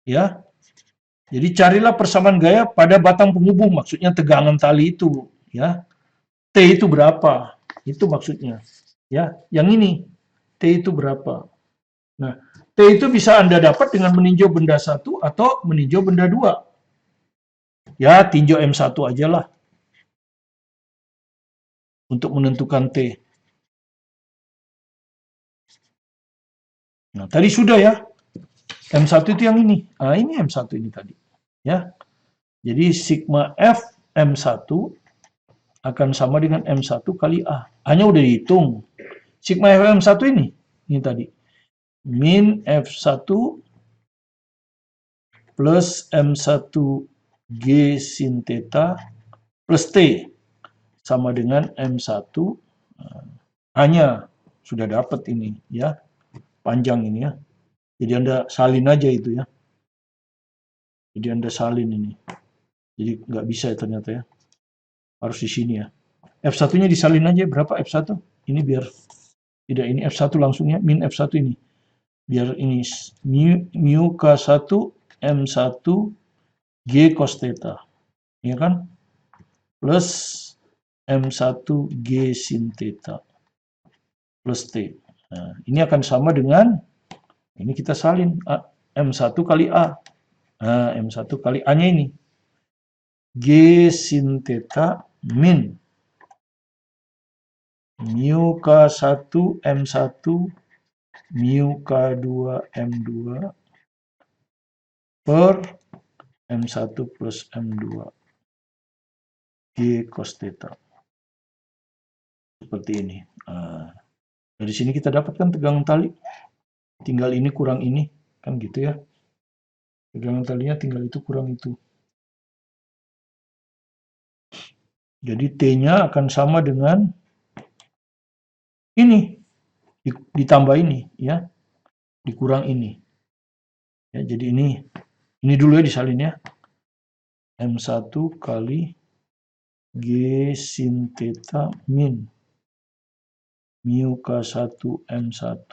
Ya. Jadi carilah persamaan gaya pada batang penghubung, maksudnya tegangan tali itu, ya. T itu berapa? Itu maksudnya. Ya, yang ini T itu berapa? Nah, T itu bisa Anda dapat dengan meninjau benda 1 atau meninjau benda 2. Ya, tinjau M1 aja lah untuk menentukan T. Nah, tadi sudah ya. M1 itu yang ini. Nah, ini M1 ini tadi. Ya. Jadi sigma F M1 akan sama dengan M1 kali A. Hanya udah dihitung. Sigma F M1 ini tadi. Min F1 plus M1 G sin theta plus T sama dengan M1. Hanya sudah dapat ini ya. Panjang ini ya. Jadi Anda salin aja itu ya. Jadi Anda salin ini. Jadi nggak bisa ya ternyata ya. Harus di sini ya. F1-nya disalin aja berapa F1? Ini biar tidak ini F1 langsung ya, min F1 ini. Biar ini mu K1 M1 G cos theta. Ya kan? Plus M1 G sin theta. Plus T. Nah, ini akan sama dengan ini kita salin M1 kali A. Nah, M1 kali A-nya ini. G sin theta min mu K1 M1 mu K2 M2 per M1 plus M2 G cos theta. Seperti ini. Nah, dari sini kita dapatkan tegangan tali. Tinggal ini kurang ini. Kan gitu ya. Tegangan talinya tinggal itu kurang itu. Jadi T-nya akan sama dengan ini. Ditambah ini. Ya. Dikurang ini. Ya, jadi ini dulu ya disalin ya. M1 kali G sin theta min mu K1 M1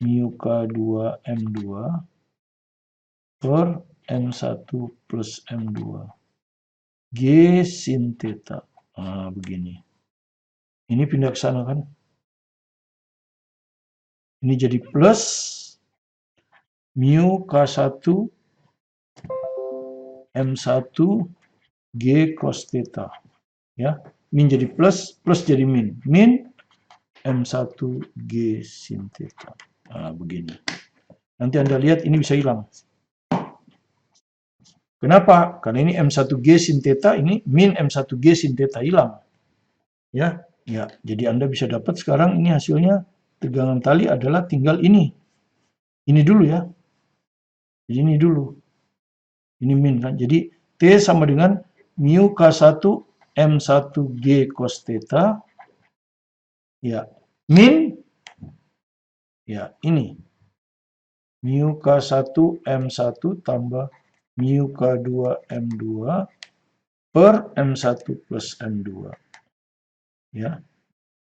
mu K2 M2 per M1 plus M2 G sin theta. Nah, begini. Ini pindah ke sana kan. Ini jadi plus mu K1 M1 G cos theta. Ya, min jadi plus, plus jadi min. Min M1 G sin theta. Nah, begini. Nanti Anda lihat ini bisa hilang. Kenapa? Karena ini M1G sin theta, ini min M1G sin theta hilang. Ya, ya. Jadi Anda bisa dapat sekarang ini hasilnya tegangan tali adalah tinggal ini. Ini dulu ya. Jadi ini dulu. Ini min kan. Jadi T sama dengan mu K1 M1G cos theta. Ya, min ya ini. Mu K1 M1 tambah mu K2 M2 per M1 plus M2. Ya.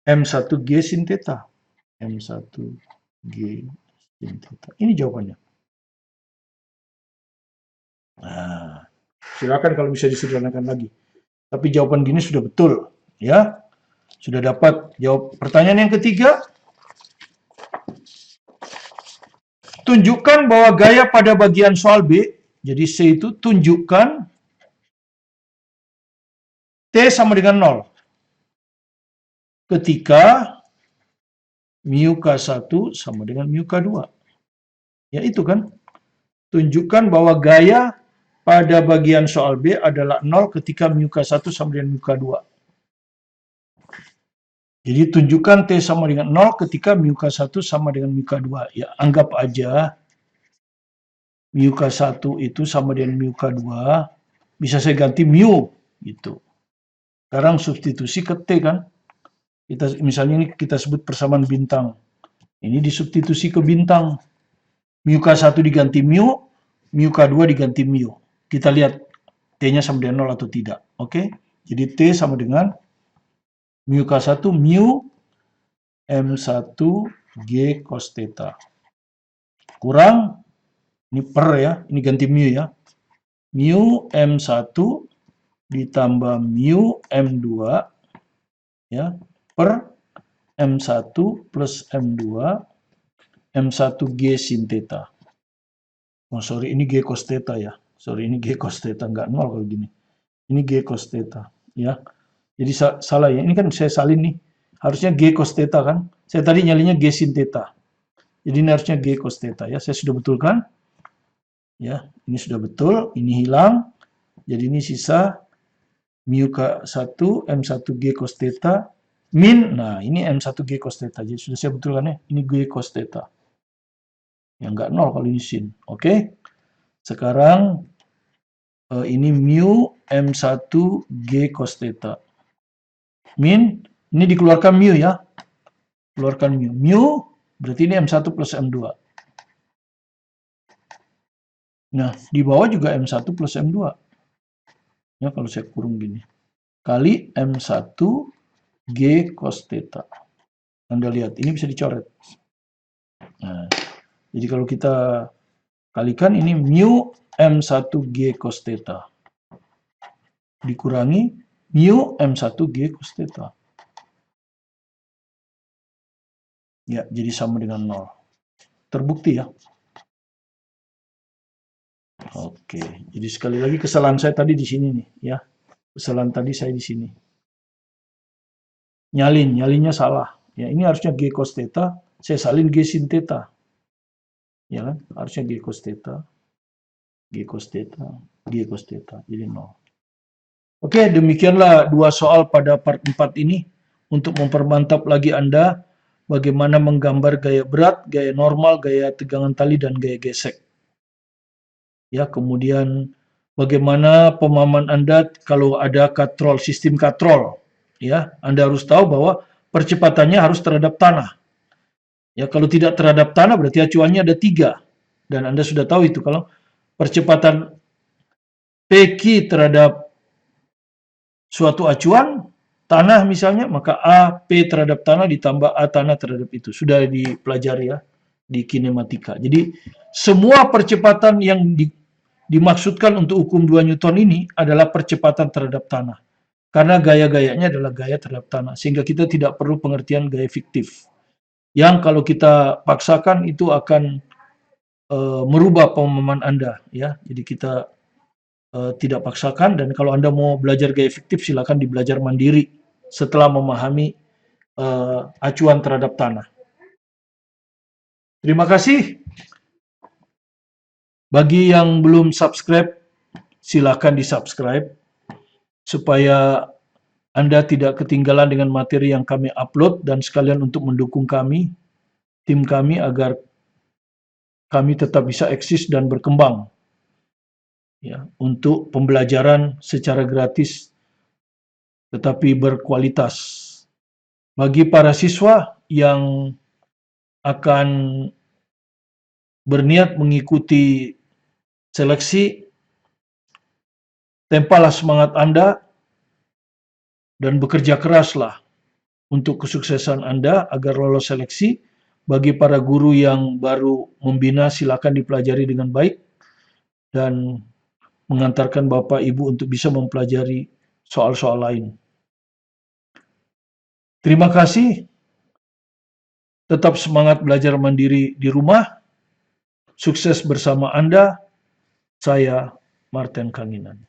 M1G sin theta. M1G sin theta. Ini jawabannya. Nah, silakan kalau bisa disederhanakan lagi. Tapi jawaban gini sudah betul, ya. Sudah dapat jawab. Pertanyaan yang ketiga. Tunjukkan bahwa gaya pada bagian soal B, jadi C itu tunjukkan T sama dengan 0. Ketika mu K1 sama dengan mu K2. Ya itu kan. Tunjukkan bahwa gaya pada bagian soal B adalah 0 ketika mu K1 sama dengan mu K2. Jadi tunjukkan T sama dengan 0 ketika mu K1 sama dengan mu K2. Ya anggap aja mu K1 itu sama dengan mu K2. Bisa saya ganti mu gitu. Sekarang substitusi ke T kan. Misalnya ini kita sebut persamaan bintang. Ini disubstitusi ke bintang. Mu K1 diganti mu, mu K2 diganti mu. Kita lihat T-nya sama dengan 0 atau tidak. Oke? Jadi T sama dengan mu K1 mu M1 G cos theta. Kurang, ini per ya, ini ganti mu ya. Mu M1 ditambah mu M2 ya, per M1 plus M2 M1 G sin theta. Oh sorry, ini G cos theta ya. Sorry, ini G cos theta, nggak 0 kalau gini. Ini G cos theta ya. Jadi salah ya, ini kan saya salin nih. Harusnya G cos theta kan. Saya tadi nyalinya G sin theta. Jadi ini harusnya G cos theta ya. Saya sudah betulkan. Ya, ini sudah betul, ini hilang. Jadi ini sisa mu K1 M1 G cos theta min, nah ini M1 G cos theta. Jadi sudah saya betulkan ya, ini G cos theta. Yang enggak 0 kalau ini sin. Oke. Sekarang ini mu M1 G cos theta. Min, ini dikeluarkan mu ya. Keluarkan mu. Mu berarti ini M1 plus M2. Nah, di bawah juga M1 plus M2. Ya, kalau saya kurung gini. Kali M1 G cos theta. Anda lihat, ini bisa dicoret. Nah, jadi kalau kita kalikan ini mu M1 G cos theta. Dikurangi mu M1 G cos theta. Ya, jadi sama dengan 0. Terbukti ya. Oke, jadi sekali lagi kesalahan saya tadi di sini nih ya. Kesalahan tadi saya di sini. Nyalinnya salah. Ya, ini harusnya G cos theta, saya salin G sin theta. Ya kan? Harusnya G cos theta, G cos theta, G cos theta. Jadi 0. Oke, demikianlah dua soal pada part 4 ini. Untuk mempermantap lagi Anda bagaimana menggambar gaya berat, gaya normal, gaya tegangan tali, dan gaya gesek. Ya, kemudian bagaimana pemahaman Anda kalau ada katrol, sistem katrol. Ya, Anda harus tahu bahwa percepatannya harus terhadap tanah. Ya, kalau tidak terhadap tanah berarti acuannya ada 3. Dan Anda sudah tahu itu, kalau percepatan PQ terhadap suatu acuan, tanah misalnya, maka A, P terhadap tanah ditambah A tanah terhadap itu. Sudah dipelajari ya, di kinematika. Jadi, semua percepatan yang dimaksudkan untuk hukum 2 Newton ini adalah percepatan terhadap tanah. Karena gaya-gayanya adalah gaya terhadap tanah. Sehingga kita tidak perlu pengertian gaya fiktif. Yang kalau kita paksakan itu akan merubah pemahaman Anda. Ya. Jadi kita tidak paksakan, dan kalau Anda mau belajar gaya fiktif silakan dibelajar mandiri setelah memahami acuan terhadap tanah. Terima kasih. Bagi yang belum subscribe, silakan di-subscribe supaya Anda tidak ketinggalan dengan materi yang kami upload, dan sekalian untuk mendukung kami, tim kami, agar kami tetap bisa eksis dan berkembang. Ya, untuk pembelajaran secara gratis tetapi berkualitas. Bagi para siswa yang akan berniat mengikuti seleksi, tempalah semangat Anda dan bekerja keraslah untuk kesuksesan Anda agar lolos seleksi. Bagi para guru yang baru membina, silakan dipelajari dengan baik dan mengantarkan Bapak Ibu untuk bisa mempelajari soal-soal lain. Terima kasih. Tetap semangat belajar mandiri di rumah. Sukses bersama Anda. Saya Martin Kanginan.